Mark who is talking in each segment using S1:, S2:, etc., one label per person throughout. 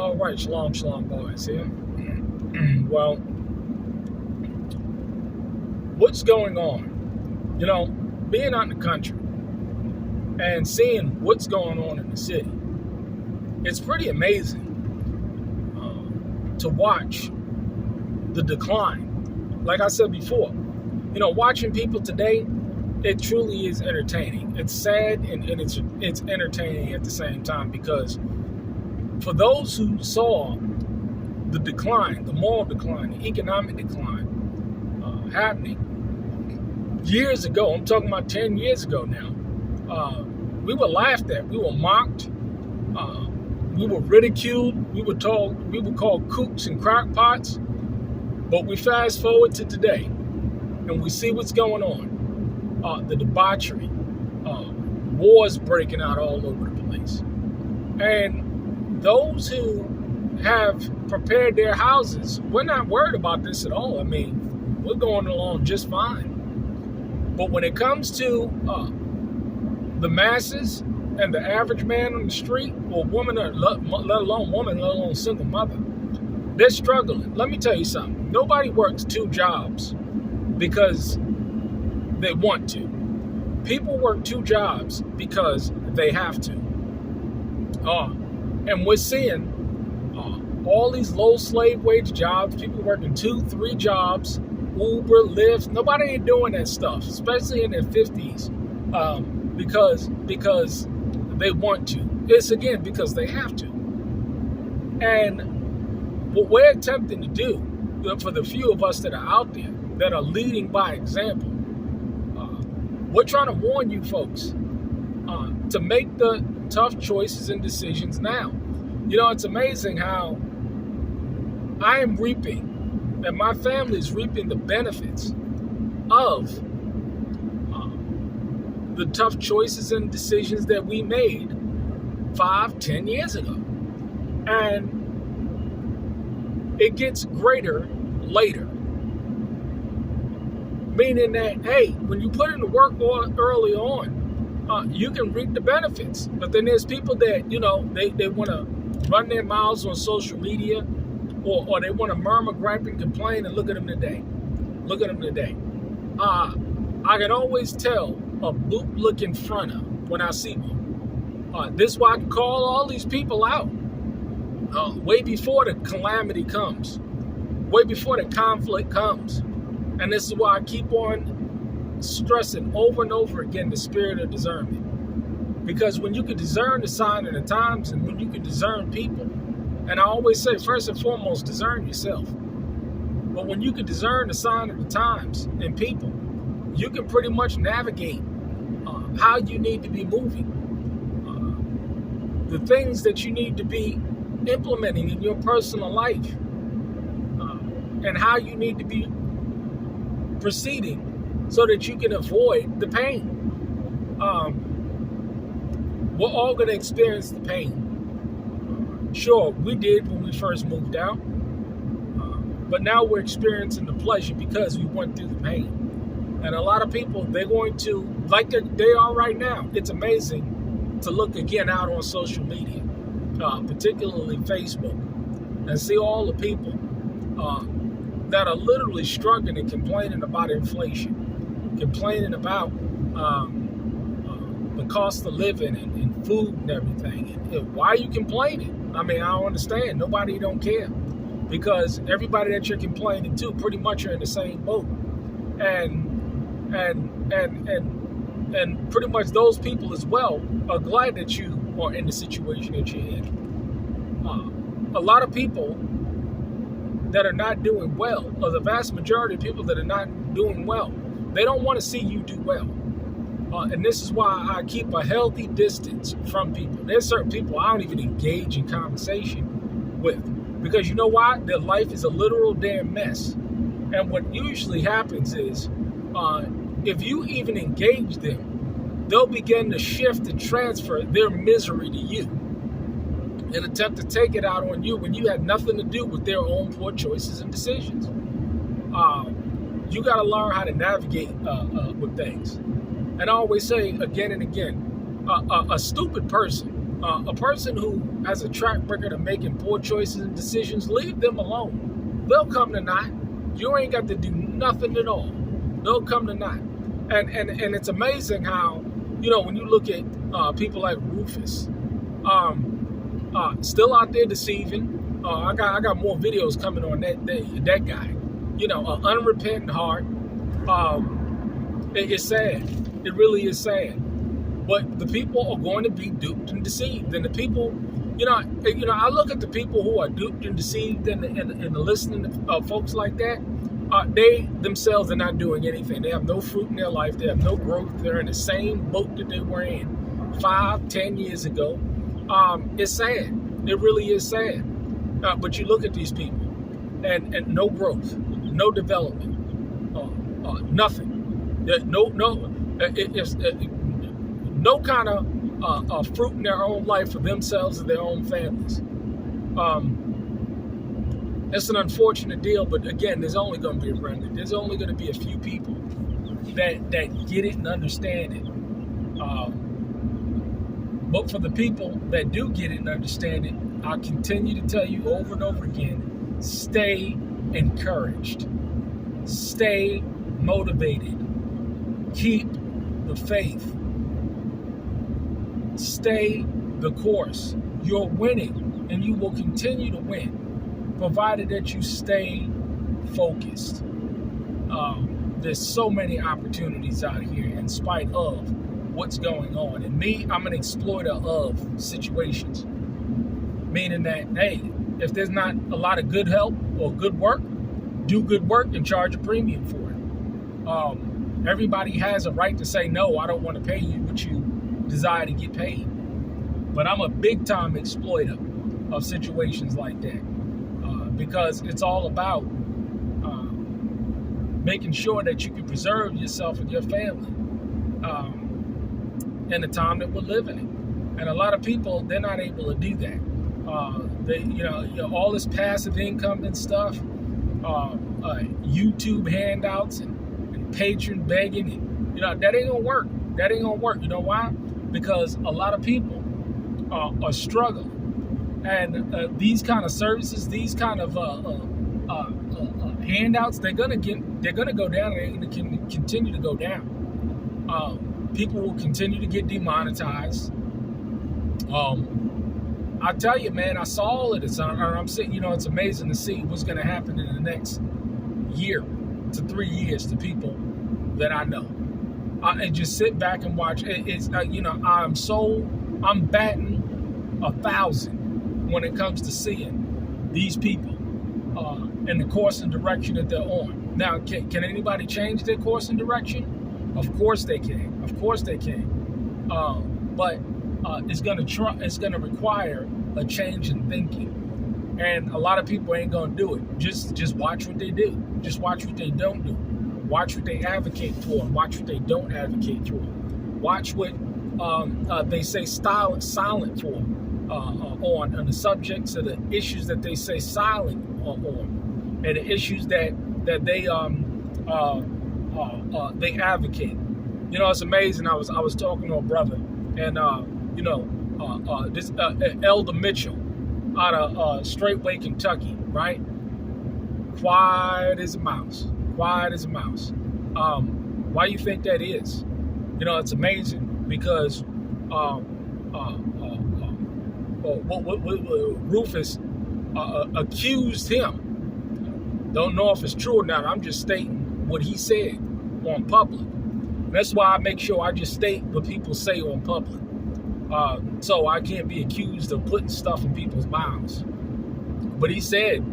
S1: All right, shalom, boys here. Well, what's going on? Being out in the country and seeing what's going on in the city, it's pretty amazing to watch the decline. Like I said before, watching people today, it truly is entertaining. It's sad and it's entertaining at the same time, because for those who saw the decline, the moral decline, the economic decline happening years ago, I'm talking about 10 years ago now, we were laughed at, we were mocked, we were ridiculed, we were called kooks and crackpots. But we fast forward to today and we see what's going on. The debauchery, wars breaking out all over the place. And those who have prepared their houses, we're not worried about this at all. I mean, we're going along just fine. But when it comes to the masses and the average man on the street, or woman, or let alone single mother, they're struggling. Let me tell you something. Nobody works 2 jobs because they want to. People work 2 jobs because they have to. And we're seeing all these low slave wage jobs, people working 2, 3 jobs, Uber, Lyft. Nobody ain't doing that stuff, especially in their 50s, because they want to. It's, again, because they have to. And what we're attempting to do, for the few of us that are out there, that are leading by example, we're trying to warn you folks to make the tough choices and decisions now. It's amazing how I am reaping, and my family is reaping the benefits of the tough choices and decisions that we made 5-10 years ago. And it gets greater later. Meaning that, hey, when you put in the work early on, you can reap the benefits. But then there's people that, they want to run their mouths on social media, or they want to murmur, gripe, and complain, and look at them today. I can always tell a boot-looking fronter when I see one. This is why I can call all these people out way before the calamity comes, way before the conflict comes. And this is why I keep on stressing over and over again the spirit of discernment. Because when you can discern the sign of the times, and when you can discern people, and I always say, first and foremost, discern yourself. But when you can discern the sign of the times and people, you can pretty much navigate how you need to be moving, the things that you need to be implementing in your personal life, and how you need to be proceeding so that you can avoid the pain. We're all going to experience the pain. Sure, we did when we first moved out, but now we're experiencing the pleasure because we went through the pain. And a lot of people, they're going to, like they are right now. It's amazing to look again out on social media, particularly Facebook, and see all the people that are literally struggling and complaining about inflation, complaining about the cost of living and food and everything. And why are you complaining? I mean, I don't understand. Nobody don't care, because everybody that you're complaining to pretty much are in the same boat. And pretty much those people as well are glad that you are in the situation that you're in. A lot of people that are not doing well, or the vast majority of people that are not doing well, they don't want to see you do well. And this is why I keep a healthy distance from people. There's certain people I don't even engage in conversation with, because you know why? Their life is a literal damn mess. And what usually happens is, if you even engage them, they'll begin to shift and transfer their misery to you and attempt to take it out on you when you had nothing to do with their own poor choices and decisions. You got to learn how to navigate with things. And I always say again and again, a stupid person A person who has a track record of making poor choices and decisions, leave them alone. They'll come to naught. You ain't got to do nothing at all. They'll come to naught. And it's amazing how, when you look at people like Rufus, still out there deceiving. I got more videos coming on that guy. An unrepentant heart. It's sad. It really is sad. But the people are going to be duped and deceived. And the people, I look at the people who are duped and deceived and listening to folks like that. They themselves are not doing anything. They have no fruit in their life. They have no growth. They're in the same boat that they were in 5-10 years ago. It's sad. It really is sad. But you look at these people and no growth, no development, nothing. No kind of fruit in their own life for themselves and their own families. It's an unfortunate deal, but again, there's only going to be a remnant. There's only going to be a few people that get it and understand it. But for the people that do get it and understand it, I continue to tell you over and over again, stay encouraged. Stay motivated. Keep the faith. Stay the course. You're winning, and you will continue to win, provided that you stay focused. There's so many opportunities out here in spite of what's going on. And me, I'm an exploiter of situations. Meaning that, hey, if there's not a lot of good help or good work, do good work and charge a premium for it. Everybody has a right to say, no, I don't want to pay you what you desire to get paid. But I'm a big time exploiter of situations like that, because it's all about making sure that you can preserve yourself and your family in the time that we're living in. And a lot of people, they're not able to do that. All this passive income and stuff, YouTube handouts and patron begging, and, that ain't gonna work. That ain't gonna work. You know why? Because a lot of people are struggling, and these kind of services, these kind of handouts, they're gonna go down, and they can continue to go down. People will continue to get demonetized. I tell you, man, I saw all of this. I'm saying, it's amazing to see what's going to happen in the next year to 3 years to people that I know. And just sit back and watch. I'm batting 1,000 when it comes to seeing these people and the course and direction that they're on. Now, can anybody change their course and direction? Of course they can. Of course they can. But it's going to require a change in thinking, and a lot of people ain't going to do it. Just watch what they do. Just watch what they don't do. Watch what they advocate for, and watch what they don't advocate for. Watch what they say silent for on the subjects of the issues that they say silent on, and the issues that they advocate. It's amazing. I was talking to a brother, and this Elder Mitchell out of Straightway, Kentucky, right? Quiet as a mouse. Quiet as a mouse. Why do you think that is? It's amazing because Rufus accused him. Don't know if it's true or not. I'm just stating what he said on public. That's why I make sure I just state what people say on public. So I can't be accused of putting stuff in people's mouths. But he said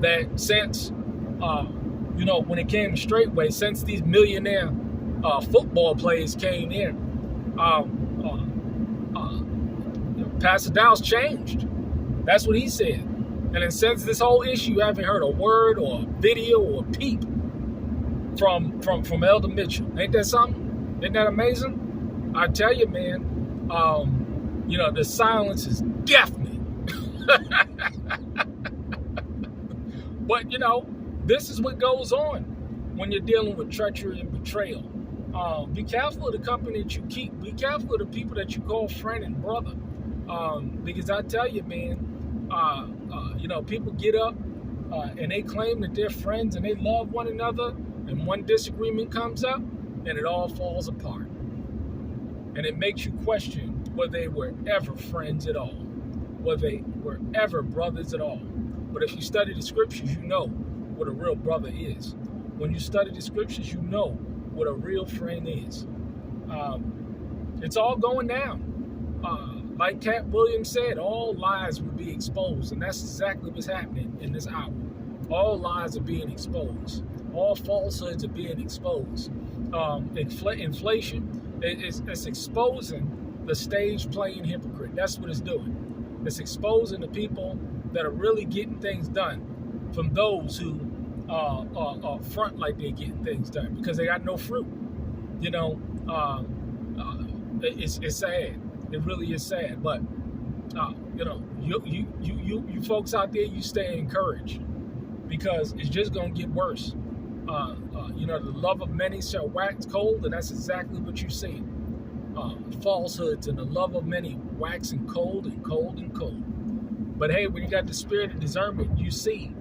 S1: that since, when it came to Straightway, since these millionaire football players came in, Pastor Dow's changed. That's what he said. And then since this whole issue, you haven't heard a word or a video or a peep from Elder Mitchell. Ain't that something? Isn't that amazing? I tell you, man, the silence is deafening. But, this is what goes on when you're dealing with treachery and betrayal. Be careful of the company that you keep. Be careful of the people that you call friend and brother. Because I tell you, man, people get up and they claim that they're friends and they love one another, and one disagreement comes up and it all falls apart. And it makes you question whether they were ever friends at all, whether they were ever brothers at all. But if you study the scriptures, you know what a real brother is. When you study the scriptures, you know what a real friend is. It's all going down. Like Cat Williams said, all lies will be exposed. And that's exactly what's happening in this hour. All lies are being exposed. All falsehoods are being exposed. Inflation it's exposing the stage playing hypocrite. That's what it's doing. It's exposing the people that are really getting things done from those who front like they're getting things done because they got no fruit. It's sad. It really is sad. But you folks out there, you stay encouraged because it's just gonna get worse. The love of many shall wax cold, and that's exactly what you see. Falsehoods and the love of many waxing cold and cold and cold. But hey, when you got the spirit of discernment, you see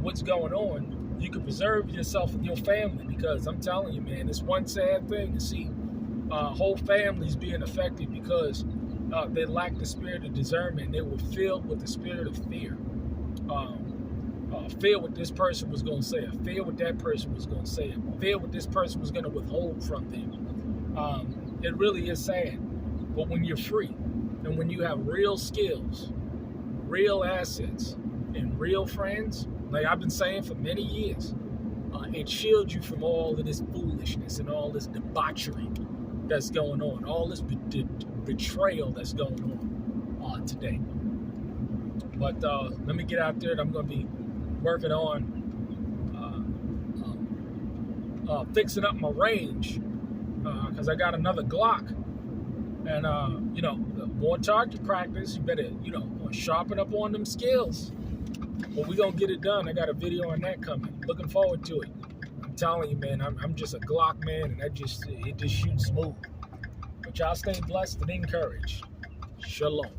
S1: what's going on. You can preserve yourself and your family, because I'm telling you, man, it's one sad thing to see whole families being affected because they lack the spirit of discernment. They were filled with the spirit of fear. Fear what this person was going to say, fear what that person was going to say, fear what this person was going to withhold from them. It really is sad. But when you're free and when you have real skills, real assets, and real friends, like I've been saying for many years, it shields you from all of this foolishness and all this debauchery that's going on, all this betrayal that's going on today. But let me get out there, and I'm going to be working on fixing up my range because I got another Glock, and the more target practice, you better sharpen up on them skills. But we gonna get it done. I got a video on that coming. Looking forward to it. I'm telling you, man, I'm just a Glock man, and it just shoots smooth. But y'all stay blessed and encouraged. Shalom.